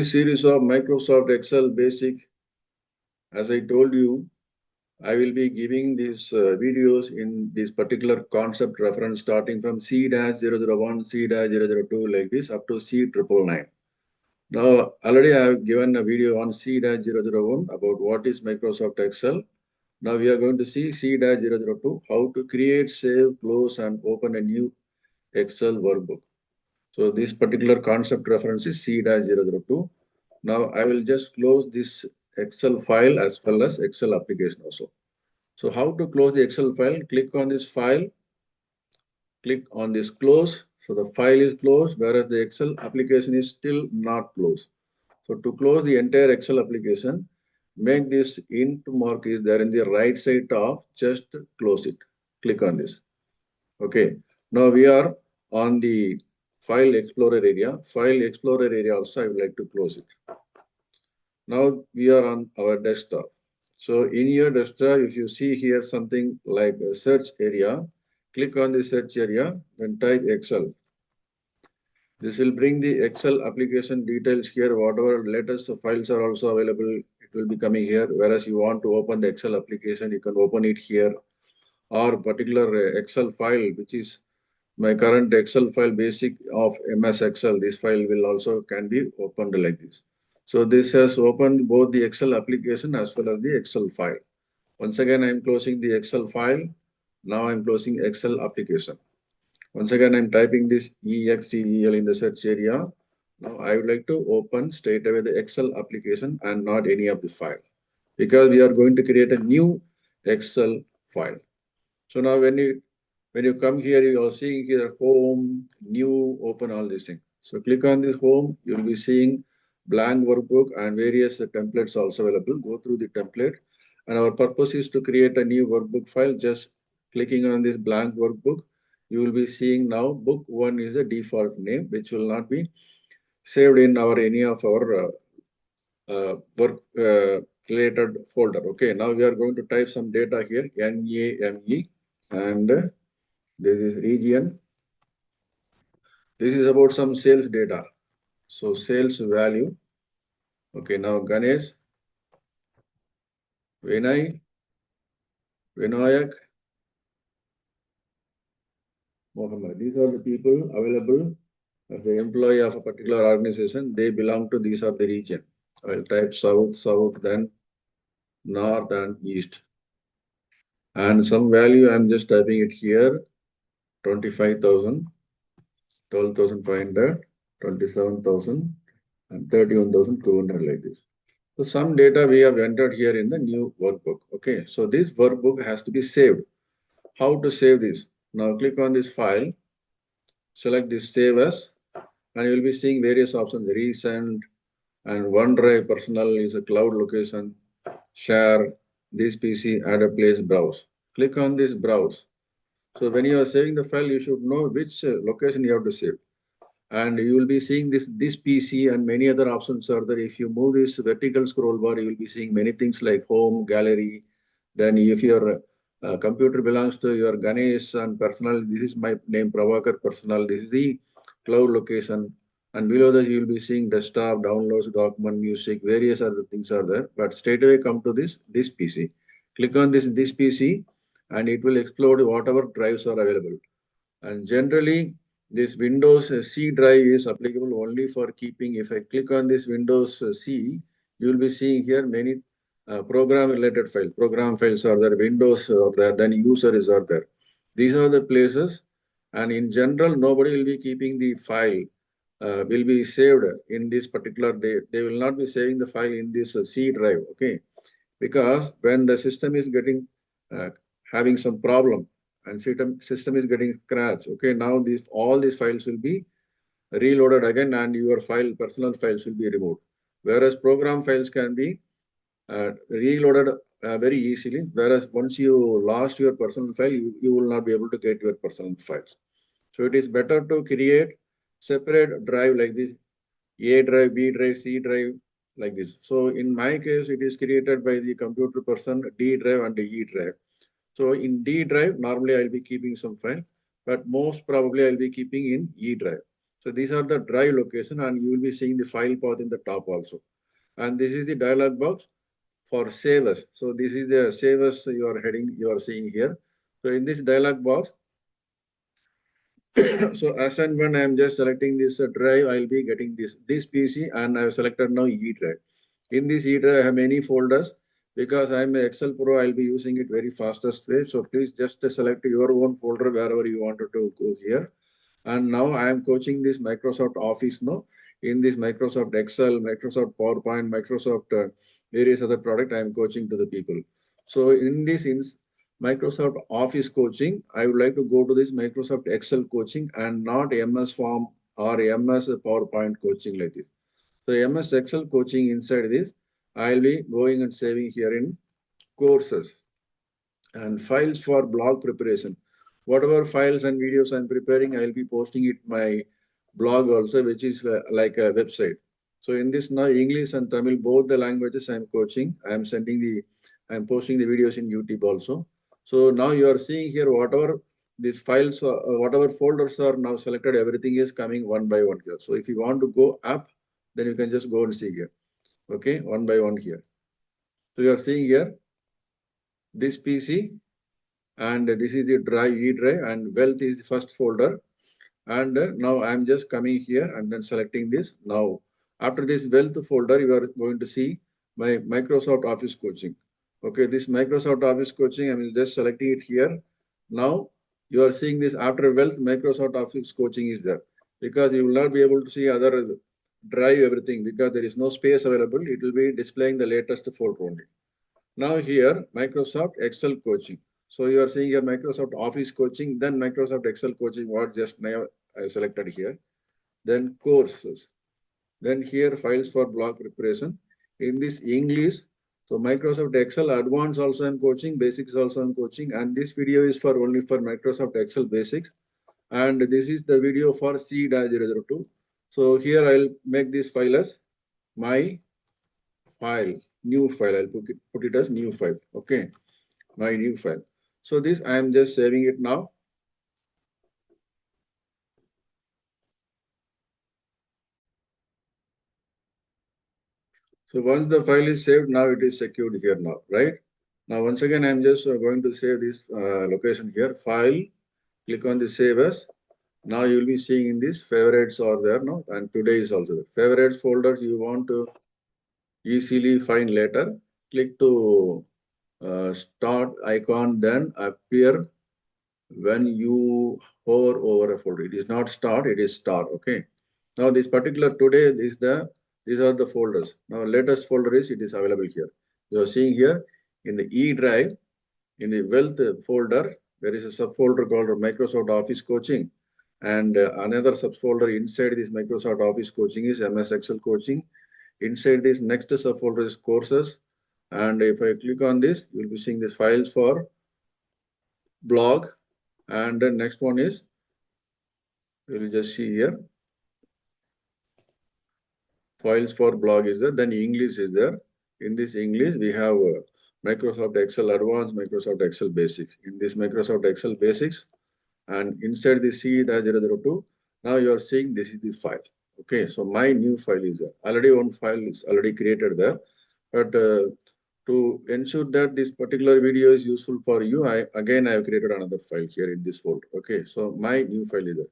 this series of Microsoft Excel Basic, as I told you, I will be giving these videos in this particular concept reference starting from C-001, C-002 like this up to C999. Now, already I have given a video on C-001 about what is Microsoft Excel. Now we are going to see C-002, how to create, save, close, and open a new Excel workbook. So this particular concept reference is C-002. Now I will just close this Excel file as well as Excel application also. So how to close the Excel file? Click on this file, click on this close. So the file is closed, whereas the Excel application is still not closed. So to close the entire Excel application, make this int mark is there in the right side top, just close it. Click on this. Okay. Now we are on the File Explorer area. File Explorer area also I would like to close it. Now we are on our desktop. So in your desktop, if you see here something like a search area, click on the search area and type Excel. This will bring the Excel application details here. Whatever latest files are also available, it will be coming here. Whereas you want to open the Excel application, you can open it here. Or particular Excel file, which is my current Excel file basic of MS Excel. This file will also can be opened like this. So this has opened both the Excel application as well as the Excel file. Once again, I'm closing the Excel file. Now I'm closing Excel application. Once again, I'm typing this EXCEL in the search area. Now I would like to open straight away the Excel application and not any of the file, because we are going to create a new Excel file. So now when you come here, you are seeing here home, new, open, all these things. So click on this home, you'll be seeing blank workbook and various templates also available. Go through the template. And our purpose is to create a new workbook file. Just clicking on this blank workbook, you will be seeing now book 1 is a default name, which will not be saved in any of our work related folder. Okay, now we are going to type some data here, NAME, and this is region. This is about some sales data. So sales value. Okay, now Ganesh, Vinay, Vinayak, Mohammed. These are the people available as the employee of a particular organization. They belong to these are the region. I'll type south, south, then north and east. And some value, I'm just typing it here, 25,000, 12,500, 27,000, and 31,200 like this. So some data we have entered here in the new workbook. Okay, so this workbook has to be saved. How to save this? Now click on this file, select this save as, and you will be seeing various options, recent, and OneDrive personal is a cloud location, share, this PC, add a place, browse. Click on this browse. So when you are saving the file, you should know which location you have to save. And you will be seeing this PC and many other options are there. If you move this vertical scroll bar, you will be seeing many things like home, gallery. Then if your computer belongs to your Ganesh and personal, this is my name, Prabhakar personal. This is the cloud location. And below that, you will be seeing desktop, downloads, document, music, various other things are there. But straight away come to this PC. Click on this PC and it will explode whatever drives are available. And generally, this Windows C drive is applicable only for keeping. If I click on this Windows C, you will be seeing here many program related files. Program files are there, Windows are there, then users are there. These are the places. And in general, nobody will be keeping the file, will be saved in this particular day. They will not be saving the file in this C drive, okay? Because when the system is getting, having some problem, and system is getting scratched. Okay, now all these files will be reloaded again, and your personal files will be removed. Whereas program files can be reloaded very easily. Whereas once you lost your personal file, you will not be able to get your personal files. So it is better to create separate drive like this: A drive, B drive, C drive, like this. So in my case, it is created by the computer person, D drive and E drive. So in D drive, normally I'll be keeping some file, but most probably I'll be keeping in E drive. So these are the drive location, and you will be seeing the file path in the top also. And this is the dialog box for save as. So this is the save as you are heading, you are seeing here. So in this dialog box, so as and when I am just selecting this drive, I'll be getting this PC, and I've selected now E drive. In this E drive, I have many folders. Because I'm an Excel Pro, I'll be using it very fastest way. So please just select your own folder wherever you wanted to go here. And now I am coaching this Microsoft Office now. In this Microsoft Excel, Microsoft PowerPoint, Microsoft various other product, I am coaching to the people. So in this Microsoft Office coaching, I would like to go to this Microsoft Excel coaching and not MS Form or MS PowerPoint coaching like this. So MS Excel coaching inside this, I'll be going and saving here in courses and files for blog preparation. Whatever files and videos I'm preparing, I'll be posting it my blog also, which is like a website. So in this now English and Tamil, both the languages I'm coaching, I'm posting the videos in YouTube also. So now you are seeing here whatever these files, whatever folders are now selected, everything is coming one by one here. So if you want to go up, then you can just go and see here. Okay, one by one here. So you are seeing here this PC, and this is the drive, E drive, and wealth is the first folder. And now I'm just coming here and then selecting this. Now, after this wealth folder, you are going to see my Microsoft Office coaching. Okay, this Microsoft Office coaching, I'm just selecting it here. Now, you are seeing this after wealth, Microsoft Office coaching is there. Because you will not be able to see other drive everything because there is no space available. It will be displaying the latest folder only. Now here, Microsoft Excel coaching. So you are seeing here Microsoft Office coaching, then Microsoft Excel coaching, what just now I selected here. Then courses. Then here files for blog preparation. In this English, so Microsoft Excel Advanced also I'm coaching, Basics also I'm coaching, and this video is for only for Microsoft Excel Basics. And this is the video for C-002. So here I'll make this file as my file, new file. I'll put it as new file. Okay, my new file. So this I am just saving it now. So once the file is saved, now it is secured here now, right? Now once again, I'm just going to save this location here. File, click on the save as. Now you will be seeing in this favorites are there now, and today is also there. Favorites folders you want to easily find later. Click to start icon, then appear when you hover over a folder. It is not start, it is star. Okay. Now this particular today is these are the folders. Now latest folder is it is available here. You are seeing here in the E drive, in the wealth folder, there is a subfolder called Microsoft Office Coaching. And another subfolder inside this Microsoft Office Coaching is MS Excel Coaching. Inside this next subfolder is courses. And if I click on this, you'll be seeing these files for blog. And the next one is, we'll just see here, files for blog is there, then English is there. In this English, we have Microsoft Excel Advanced, Microsoft Excel Basics. In this Microsoft Excel Basics, and inside the C-002, now you are seeing this is the file. Okay, so my new file is there. Already one file is already created there. But to ensure that this particular video is useful for you, I have created another file here in this folder. Okay, so my new file is there.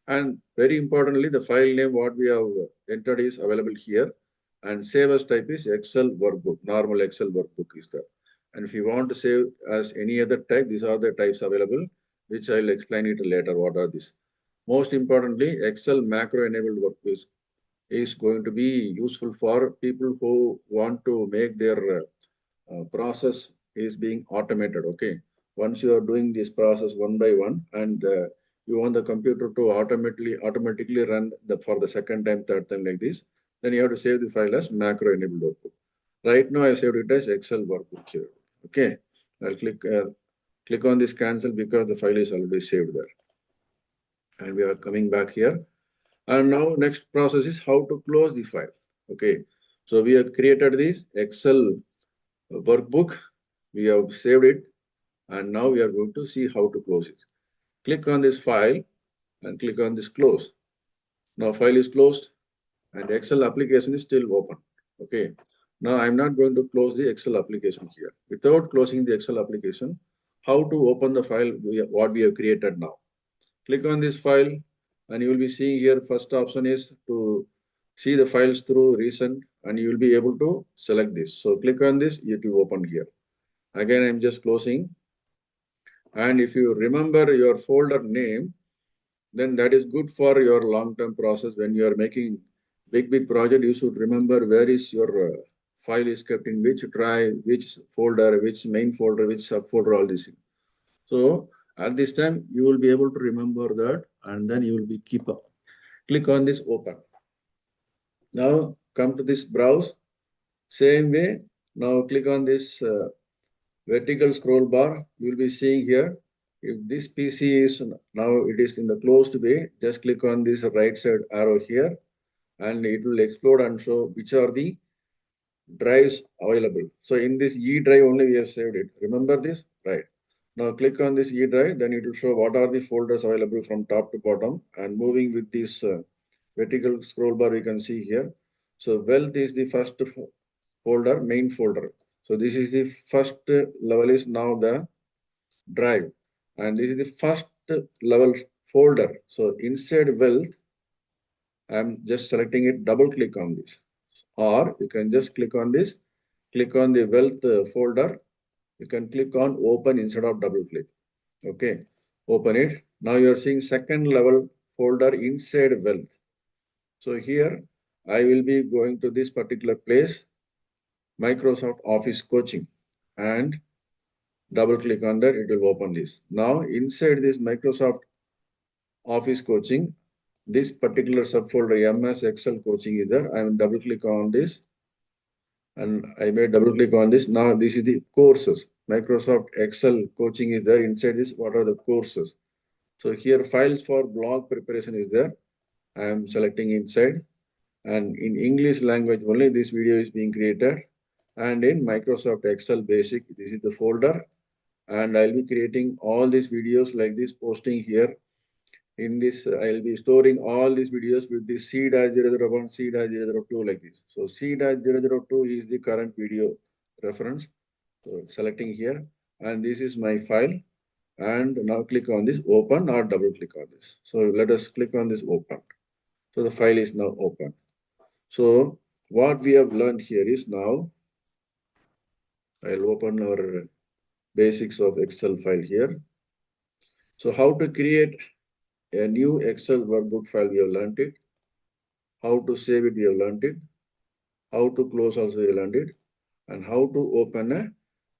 And very importantly, the file name what we have entered is available here. And save as type is Excel workbook, normal Excel workbook is there. And if you want to save as any other type, these are the types available, which I'll explain it later. What are these? Most importantly, Excel macro enabled workbook is going to be useful for people who want to make their process is being automated. Okay, once you are doing this process one by one, and you want the computer to automatically run for the second time, third time like this, then you have to save the file as macro enabled workbook. Right now I saved it as Excel workbook here. Okay, I'll click on this cancel because the file is already saved there. And we are coming back here. And now next process is how to close the file. Okay, so we have created this Excel workbook. We have saved it. And now we are going to see how to close it. Click on this file and click on this close. Now file is closed and Excel application is still open. Okay. Now I'm not going to close the Excel application here. Without closing the Excel application, how to open the file what we have created now. Click on this file and you will be seeing here first option is to see the files through recent and you will be able to select this. So click on this, it will open here. Again, I'm just closing. And if you remember your folder name, then that is good for your long-term process. When you are making big project, you should remember where is your file is kept in which drive, which folder, which main folder, which subfolder, all these things. So at this time, you will be able to remember that, and then you will be keep up. Click on this open. Now come to this browse. Same way. Now click on this vertical scroll bar. You will be seeing here. If this PC is now it is in the closed way, just click on this right side arrow here, and it will explode and show which are the drives available. So in this E drive only we have saved it. Remember this? Right. Now click on this E drive, then it will show what are the folders available from top to bottom, and moving with this vertical scroll bar we can see here. So wealth is the first folder, main folder. So this is the first level is now the drive, and this is the first level folder. So inside wealth, I'm just selecting it, double click on this, or you can just click on this, click on the wealth folder. You can click on open instead of double click. Okay, open it. Now you are seeing second level folder inside wealth. So here I will be going to this particular place, Microsoft Office Coaching, and double click on that, it will open this. Now inside this Microsoft Office Coaching, this particular subfolder MS Excel Coaching is there. I will double click on this and I may double click on this. Now this is the courses. Microsoft Excel Coaching is there. Inside this, what are the courses? So here files for blog preparation is there. I am selecting inside, and in English language only this video is being created, and in Microsoft Excel Basic, this is the folder, and I'll be creating all these videos like this, posting here. In this, I'll be storing all these videos with this C-001, C-002 like this. So C-002 is the current video reference. So selecting here, and this is my file. And now click on this open or double click on this. So let us click on this open. So the file is now open. So what we have learned here is now I'll open our basics of Excel file here. So how to create a new Excel workbook file, we have learned it. How to save it, we have learned it. How to close also we have learned it. And how to open a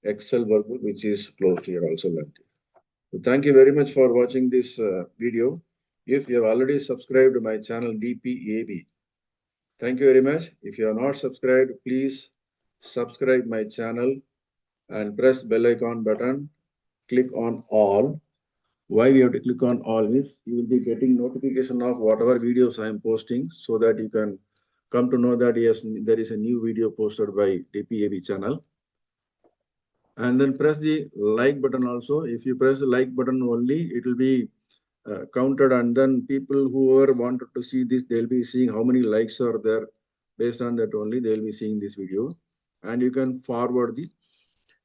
Excel workbook which is closed here also learned it. So thank you very much for watching this video. If you have already subscribed to my channel DPAB, thank you very much. If you are not subscribed, please subscribe my channel and press bell icon button. Click on all. Why we have to click on all is you will be getting notification of whatever videos I am posting, so that you can come to know that yes, there is a new video posted by DPAB channel. And then press the like button also. If you press the like button only, it will be counted, and then people who are wanted to see this, they'll be seeing how many likes are there. Based on that only, they'll be seeing this video, and you can forward the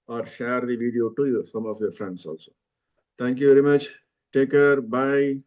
or share the video to some of your friends also. Thank you very much. Take care. Bye.